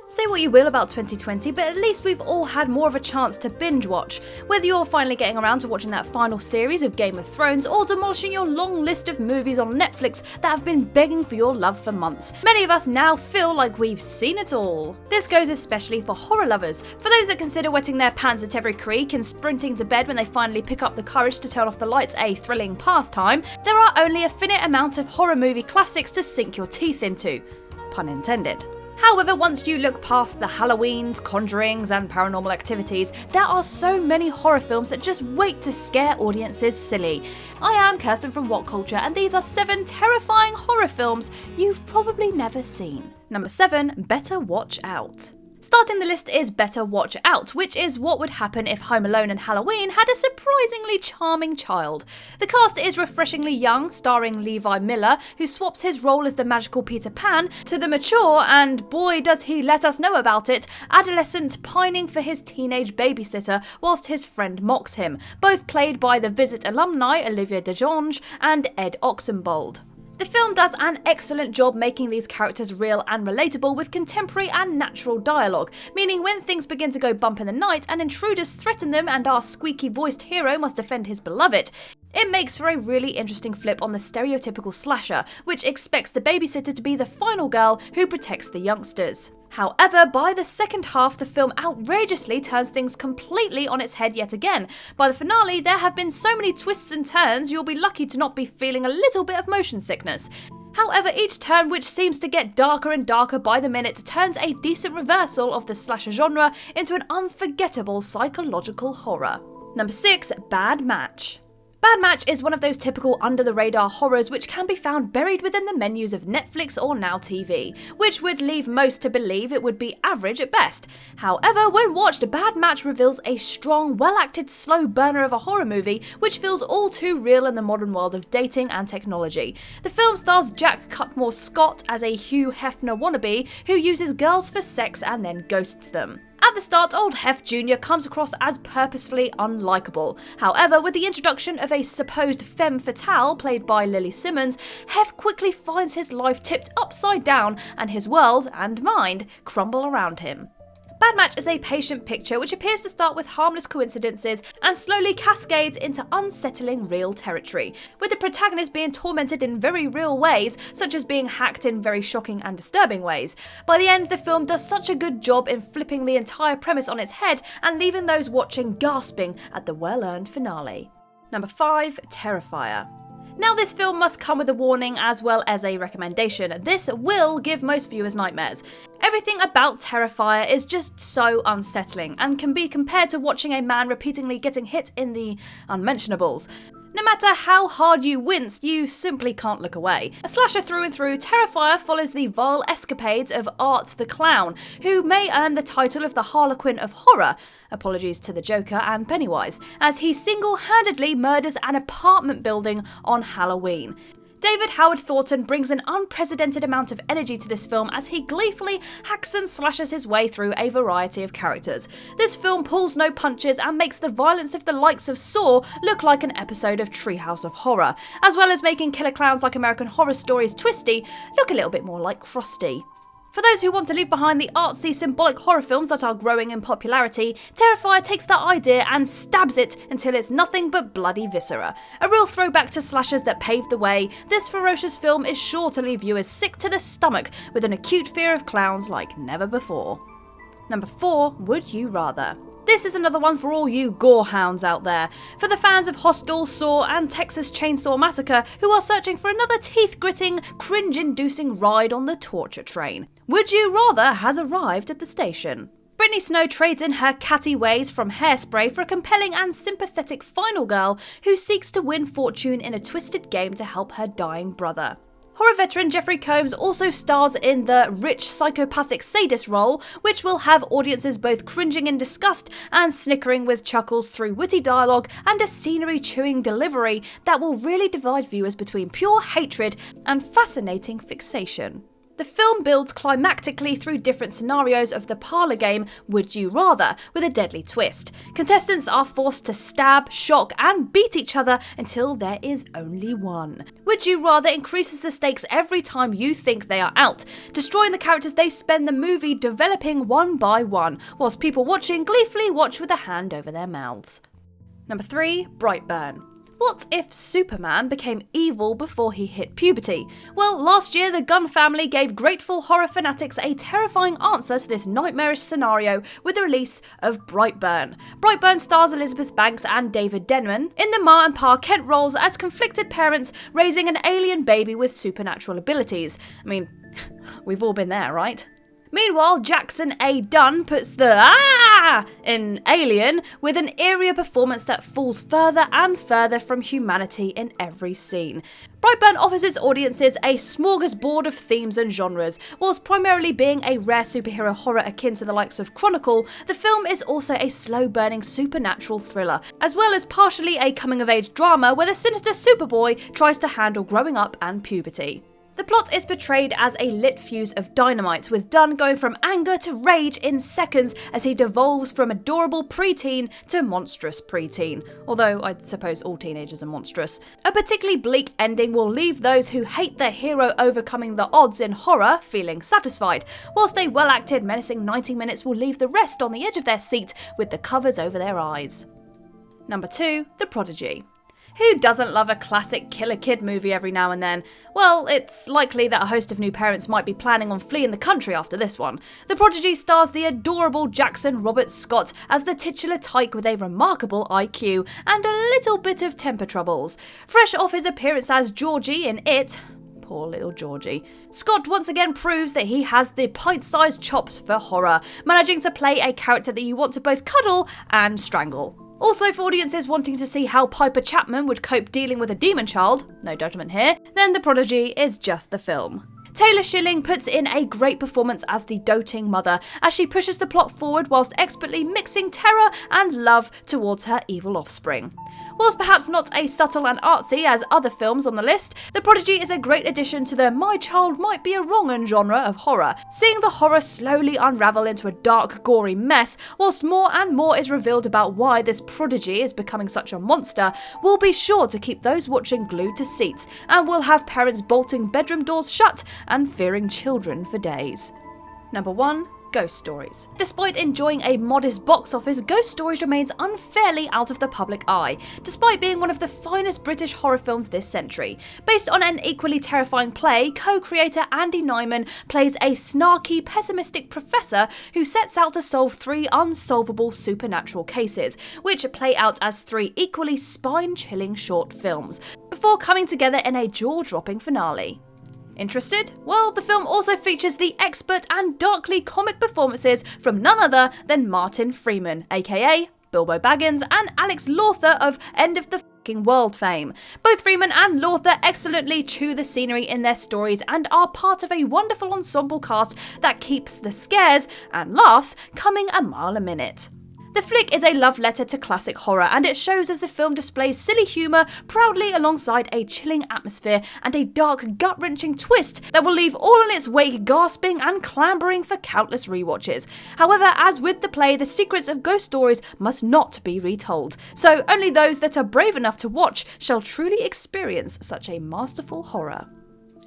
Say what you will about 2020, but at least we've all had more of a chance to binge watch. Whether you're finally getting around to watching that final series of Game of Thrones or demolishing your long list of movies on Netflix that have been begging for your love for months, many of us now feel like we've seen it all. This goes especially for horror lovers. For those that consider wetting their pants at every creak and sprinting to bed when they finally pick up the courage to turn off the lights a thrilling pastime, there are only a finite amount of horror movie classics to sink your teeth into. Pun intended. However, once you look past the Halloweens, Conjurings, and Paranormal Activities, there are so many horror films that just wait to scare audiences silly. I am Kirsten from What Culture, and these are 7 terrifying horror films you've probably never seen. Number 7, Better Watch Out. Starting the list is Better Watch Out, which is what would happen if Home Alone and Halloween had a surprisingly charming child. The cast is refreshingly young, starring Levi Miller, who swaps his role as the magical Peter Pan to the mature, and boy does he let us know about it, adolescent pining for his teenage babysitter whilst his friend mocks him, both played by the Visit alumni Olivia DeJonge and Ed Oxenbould. The film does an excellent job making these characters real and relatable with contemporary and natural dialogue, meaning when things begin to go bump in the night and intruders threaten them and our squeaky-voiced hero must defend his beloved, it makes for a really interesting flip on the stereotypical slasher, which expects the babysitter to be the final girl who protects the youngsters. However, by the second half, the film outrageously turns things completely on its head yet again. By the finale, there have been so many twists and turns, you'll be lucky to not be feeling a little bit of motion sickness. However, each turn, which seems to get darker and darker by the minute, turns a decent reversal of the slasher genre into an unforgettable psychological horror. Number 6, Bad Match. Bad Match is one of those typical under-the-radar horrors which can be found buried within the menus of Netflix or Now TV, which would leave most to believe it would be average at best. However, when watched, Bad Match reveals a strong, well-acted slow burner of a horror movie which feels all too real in the modern world of dating and technology. The film stars Jack Cutmore Scott as a Hugh Hefner wannabe who uses girls for sex and then ghosts them. At the start, old Hef Jr. comes across as purposefully unlikable. However, with the introduction of a supposed femme fatale played by Lily Simmons, Hef quickly finds his life tipped upside down and his world and mind crumble around him. Bad Match is a patient picture which appears to start with harmless coincidences and slowly cascades into unsettling real territory, with the protagonist being tormented in very real ways, such as being hacked in very shocking and disturbing ways. By the end, the film does such a good job in flipping the entire premise on its head and leaving those watching gasping at the well-earned finale. Number 5, Terrifier. Now, this film must come with a warning as well as a recommendation. This will give most viewers nightmares. Everything about Terrifier is just so unsettling and can be compared to watching a man repeatedly getting hit in the unmentionables. No matter how hard you wince, you simply can't look away. A slasher through and through, Terrifier follows the vile escapades of Art the Clown, who may earn the title of the Harlequin of Horror, apologies to the Joker and Pennywise, as he single-handedly murders an apartment building on Halloween. David Howard Thornton brings an unprecedented amount of energy to this film as he gleefully hacks and slashes his way through a variety of characters. This film pulls no punches and makes the violence of the likes of Saw look like an episode of Treehouse of Horror, as well as making killer clowns like American Horror Story's Twisty look a little bit more like Krusty. For those who want to leave behind the artsy, symbolic horror films that are growing in popularity, Terrifier takes that idea and stabs it until it's nothing but bloody viscera. A real throwback to slashers that paved the way, this ferocious film is sure to leave viewers sick to the stomach with an acute fear of clowns like never before. Number 4, Would You Rather? This is another one for all you gore hounds out there. For the fans of Hostel, Saw and Texas Chainsaw Massacre who are searching for another teeth-gritting, cringe-inducing ride on the torture train, Would You Rather has arrived at the station. Brittany Snow trades in her catty ways from Hairspray for a compelling and sympathetic final girl who seeks to win fortune in a twisted game to help her dying brother. Horror veteran Jeffrey Combs also stars in the rich psychopathic sadist role, which will have audiences both cringing in disgust and snickering with chuckles through witty dialogue and a scenery-chewing delivery that will really divide viewers between pure hatred and fascinating fixation. The film builds climactically through different scenarios of the parlour game Would You Rather, with a deadly twist. Contestants are forced to stab, shock and beat each other until there is only one. Would You Rather increases the stakes every time you think they are out, destroying the characters they spend the movie developing one by one, whilst people watching gleefully watch with a hand over their mouths. Number 3. Brightburn. What if Superman became evil before he hit puberty? Well, last year the Gunn family gave grateful horror fanatics a terrifying answer to this nightmarish scenario with the release of Brightburn. Brightburn stars Elizabeth Banks and David Denman in the Ma and Pa Kent roles as conflicted parents raising an alien baby with supernatural abilities. I mean, we've all been there, right? Meanwhile, Jackson A. Dunn puts the in Alien with an eerie performance that falls further and further from humanity in every scene. Brightburn offers its audiences a smorgasbord of themes and genres. Whilst primarily being a rare superhero horror akin to the likes of Chronicle, the film is also a slow-burning supernatural thriller, as well as partially a coming-of-age drama where the sinister Superboy tries to handle growing up and puberty. The plot is portrayed as a lit fuse of dynamite, with Dunn going from anger to rage in seconds as he devolves from adorable preteen to monstrous preteen. Although I suppose all teenagers are monstrous. A particularly bleak ending will leave those who hate their hero overcoming the odds in horror feeling satisfied, whilst a well-acted menacing 90 minutes will leave the rest on the edge of their seat with the covers over their eyes. Number 2. The Prodigy. Who doesn't love a classic killer kid movie every now and then? Well, it's likely that a host of new parents might be planning on fleeing the country after this one. The Prodigy stars the adorable Jackson Robert Scott as the titular tyke with a remarkable IQ and a little bit of temper troubles. Fresh off his appearance as Georgie in It, poor little Georgie, Scott once again proves that he has the pint-sized chops for horror, managing to play a character that you want to both cuddle and strangle. Also, for audiences wanting to see how Piper Chapman would cope dealing with a demon child, no judgment here, then The Prodigy is just the film. Taylor Schilling puts in a great performance as the doting mother, as she pushes the plot forward whilst expertly mixing terror and love towards her evil offspring. Whilst perhaps not as subtle and artsy as other films on the list, The Prodigy is a great addition to the my child might be a wrong'un genre of horror, seeing the horror slowly unravel into a dark, gory mess, whilst more and more is revealed about why this prodigy is becoming such a monster, will be sure to keep those watching glued to seats, and will have parents bolting bedroom doors shut and fearing children for days. Number 1. Ghost Stories. Despite enjoying a modest box office, Ghost Stories remains unfairly out of the public eye, despite being one of the finest British horror films this century. Based on an equally terrifying play, co-creator Andy Nyman plays a snarky, pessimistic professor who sets out to solve 3 unsolvable supernatural cases, which play out as 3 equally spine-chilling short films, before coming together in a jaw-dropping finale. Interested? Well, the film also features the expert and darkly comic performances from none other than Martin Freeman, aka Bilbo Baggins, and Alex Lawther of End of the F***ing World fame. Both Freeman and Lawther excellently chew the scenery in their stories and are part of a wonderful ensemble cast that keeps the scares and laughs coming a mile a minute. The flick is a love letter to classic horror, and it shows as the film displays silly humour proudly alongside a chilling atmosphere and a dark, gut-wrenching twist that will leave all in its wake gasping and clambering for countless rewatches. However, as with the play, the secrets of Ghost Stories must not be retold, so only those that are brave enough to watch shall truly experience such a masterful horror.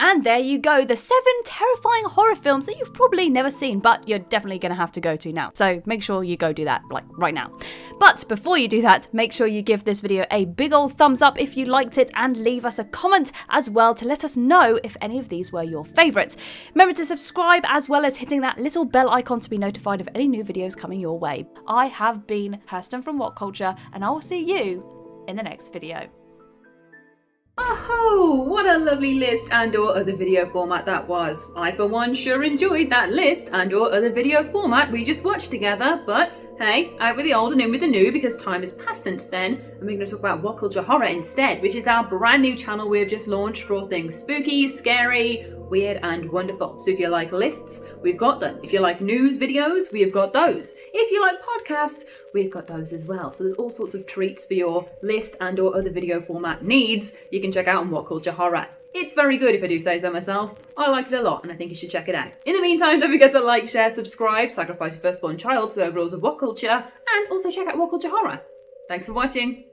And there you go, the 7 terrifying horror films that you've probably never seen, but you're definitely going to have to go to now. So make sure you go do that, like right now. But before you do that, make sure you give this video a big old thumbs up if you liked it, and leave us a comment as well to let us know if any of these were your favourites. Remember to subscribe as well as hitting that little bell icon to be notified of any new videos coming your way. I have been Kirsten from What Culture, and I will see you in the next video. Oh, what a lovely list and or other video format that was. I for one sure enjoyed that list and or other video format we just watched together, but hey, out with the old and in with the new, because time has passed since then, and we're going to talk about What Culture Horror instead, which is our brand new channel we have just launched for all things spooky, scary, weird and wonderful. So if you like lists, we've got them. If you like news videos, we have got those. If you like podcasts, we've got those as well. So there's all sorts of treats for your list and or other video format needs you can check out on What Culture Horror. It's very good if I do say so myself. I like it a lot and I think you should check it out. In the meantime, don't forget to like, share, subscribe, sacrifice your firstborn child to the overalls of what culture, and also check out What Culture Horror. Thanks for watching.